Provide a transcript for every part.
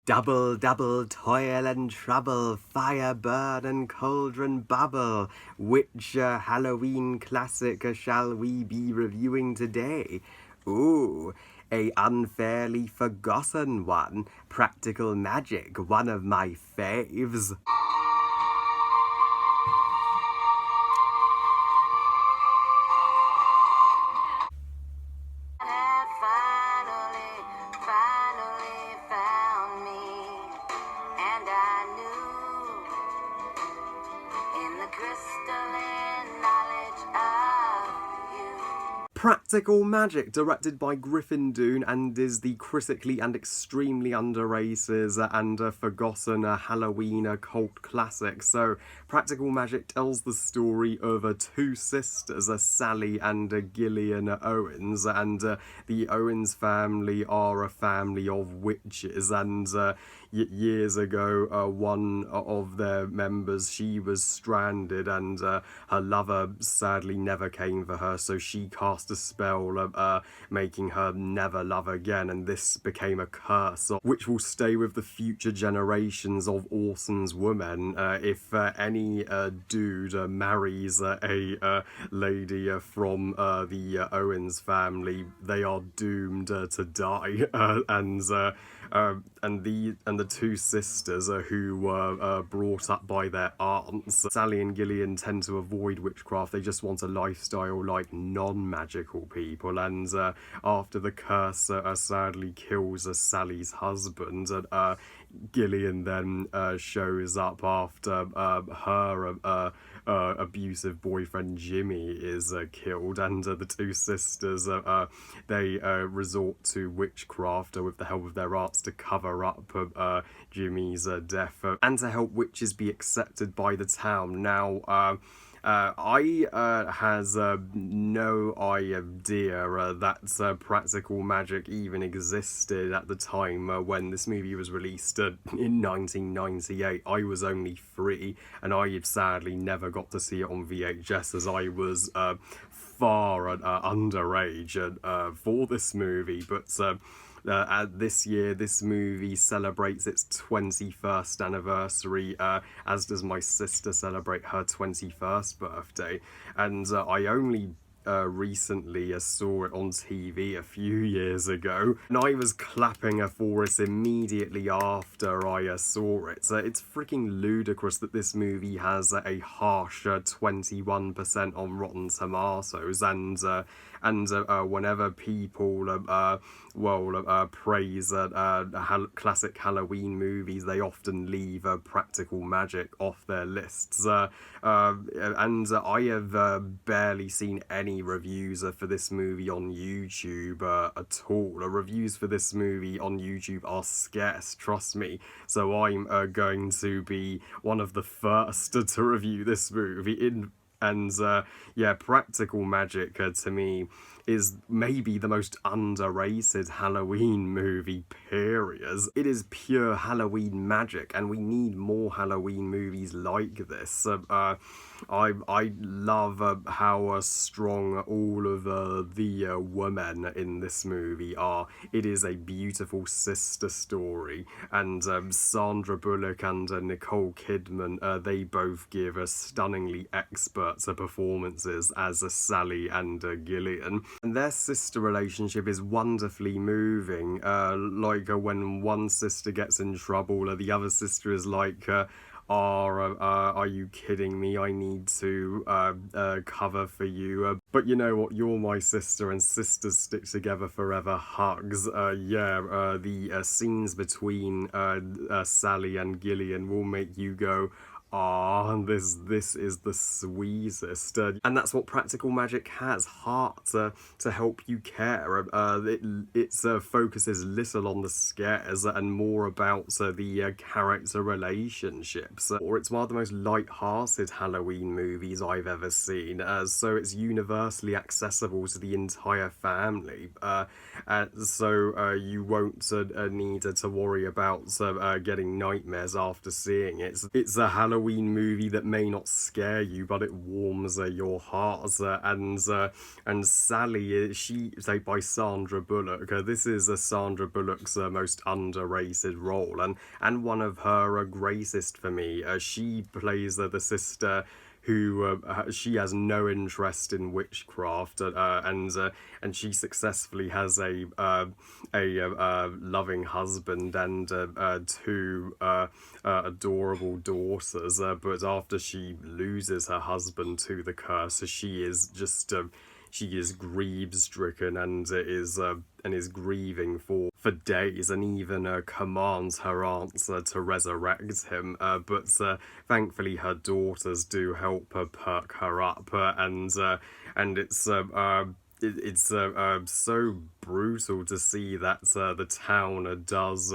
Double, double, toil and trouble, fire burn and cauldron bubble. Which Halloween classic shall we be reviewing today? Ooh, a unfairly forgotten one. Practical Magic, one of my faves. Practical Magic, directed by Griffin Dunne, and is the critically and extremely underrated and forgotten Halloween cult classic. So, Practical Magic tells the story of two sisters, Sally and Gillian Owens, and the Owens family are a family of witches, and years ago, one of their members, she was stranded, and her lover sadly never came for her, so she cast a spell making her never love again, and this became a curse which will stay with the future generations of Orson's women. If any dude marries a lady from the Owens family, they are doomed to die. And the two sisters who were brought up by their aunts, Sally and Gillian, tend to avoid witchcraft. They just want a lifestyle like non-magical people. And after the curse sadly kills Sally's husband, Gillian then shows up after her abusive boyfriend Jimmy is killed, and the two sisters they resort to witchcraft with the help of their aunts to cover up Jimmy's death and to help witches be accepted by the town. Now, I has no idea that Practical Magic even existed at the time when this movie was released in 1998. I was only 3, and I had sadly never got to see it on VHS, as I was far underage for this movie. But this year, this movie celebrates its 21st anniversary, as does my sister celebrate her 21st birthday. And I only recently saw it on TV a few years ago, and I was clapping for it immediately after I saw it. So it's freaking ludicrous that this movie has a harsh 21% on Rotten Tomatoes, and whenever people praise classic Halloween movies, they often leave Practical Magic off their lists. And I have barely seen any reviews for this movie on YouTube at all. Reviews for this movie on YouTube are scarce, trust me. So I'm going to be one of the first to review this movie. Yeah, Practical Magic to me is maybe the most underrated Halloween movie, period. It is pure Halloween magic, and we need more Halloween movies like this. I love how strong all of the women in this movie are. It is a beautiful sister story, and Sandra Bullock and Nicole Kidman, they both give stunningly expert performances as Sally and Gillian. And their sister relationship is wonderfully moving. When one sister gets in trouble, the other sister is like, are you kidding me? I need to cover for you. But you know what? You're my sister, and sisters stick together forever. Hugs. The scenes between Sally and Gillian will make you go, this is the sweetest. And that's what Practical Magic has, heart to help you care. It focuses little on the scares and more about the character relationships. Or it's one of the most light-hearted Halloween movies I've ever seen, so it's universally accessible to the entire family. So you won't need to worry about getting nightmares after seeing it. It's a Halloween Halloween movie that may not scare you, but it warms your heart. And Sally, she played by Sandra Bullock. This is Sandra Bullock's most underrated role, and one of her greatest for me. She plays the sister who she has no interest in witchcraft, and she successfully has a loving husband and two adorable daughters. But after she loses her husband to the curse, she is just she is grief stricken and is grieving for days, and even commands her aunts to resurrect him. But thankfully, her daughters do help perk her up, and it's so brutal to see that the town does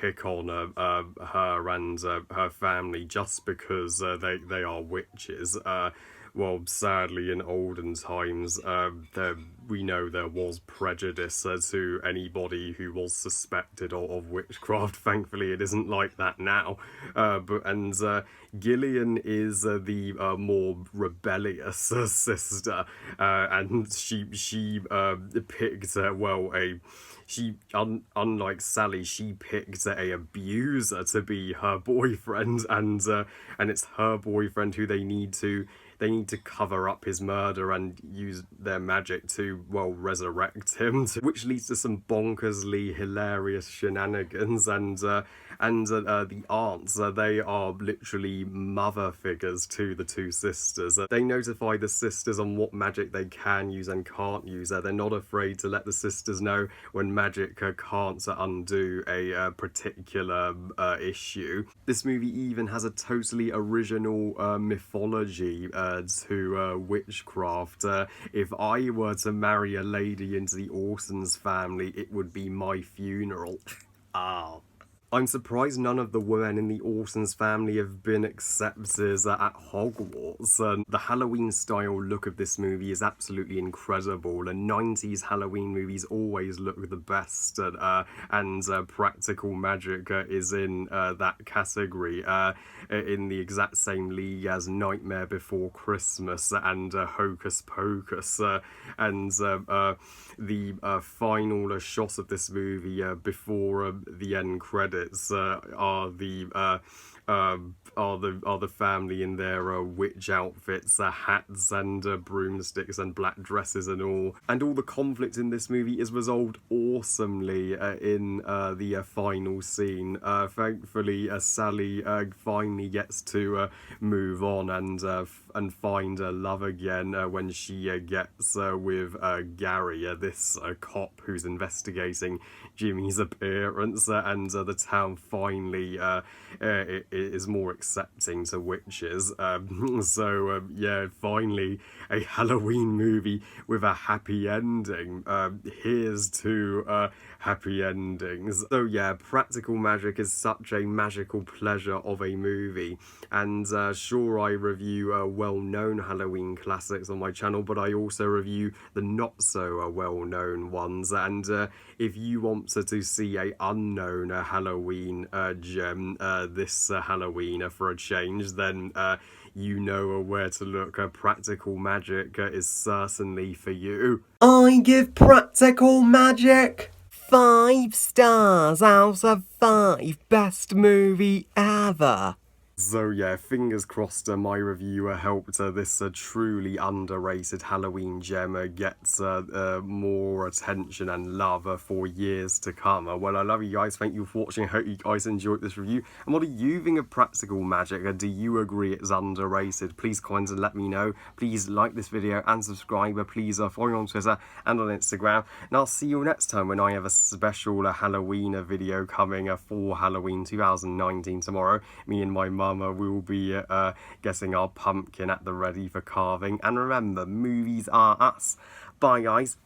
pick on her and her family just because they are witches. Well, sadly, in olden times, we know there was prejudice to anybody who was suspected of witchcraft. Thankfully, it isn't like that now. And Gillian is the more rebellious sister, and she picked unlike Sally, she picked a abuser to be her boyfriend, and it's her boyfriend who they need to cover up his murder and use their magic to, well, resurrect him, which leads to some bonkersly hilarious shenanigans. And the aunts, they are literally mother figures to the two sisters. They notify the sisters on what magic they can use and can't use. They're not afraid to let the sisters know when magic can't undo a particular issue. This movie even has a totally original mythology to witchcraft. If I were to marry a lady into the Orsons family, it would be my funeral. Ah. I'm surprised none of the women in the Orsons family have been accepted at Hogwarts. The Halloween-style look of this movie is absolutely incredible. The 90s Halloween movies always look the best, and practical magic is in that category, in the exact same league as Nightmare Before Christmas and Hocus Pocus. And the final shot of this movie before the end credits are the family in their witch outfits, hats and broomsticks and black dresses and all. And all the conflict in this movie is resolved awesomely in the final scene. Thankfully, Sally finally gets to move on and find love again when she gets with Gary, this cop who's investigating Jimmy's appearance, and the town finally is more accepting to witches. Yeah, finally a Halloween movie with a happy ending. Here's to happy endings. So yeah, practical magic is such a magical pleasure of a movie, and sure, I review well-known Halloween classics on my channel, but I also review the not so well-known ones. And if you want to see a unknown Halloween gem this Halloween for a change, then you know where to look. Practical magic is certainly for you. I give Practical Magic 5 stars out of 5. Best movie ever. So yeah, fingers crossed my review helped this truly underrated Halloween gem get more attention and love for years to come. Well, I love you guys. Thank you for watching. I hope you guys enjoyed this review. And what do you think of Practical Magic? Do you agree it's underrated? Please comment and let me know. Please like this video and subscribe. Please follow me on Twitter and on Instagram. And I'll see you next time when I have a special Halloween video coming for Halloween 2019 tomorrow. Me and my mum we will be getting our pumpkin at the ready for carving. And remember, movies are us. Bye, guys.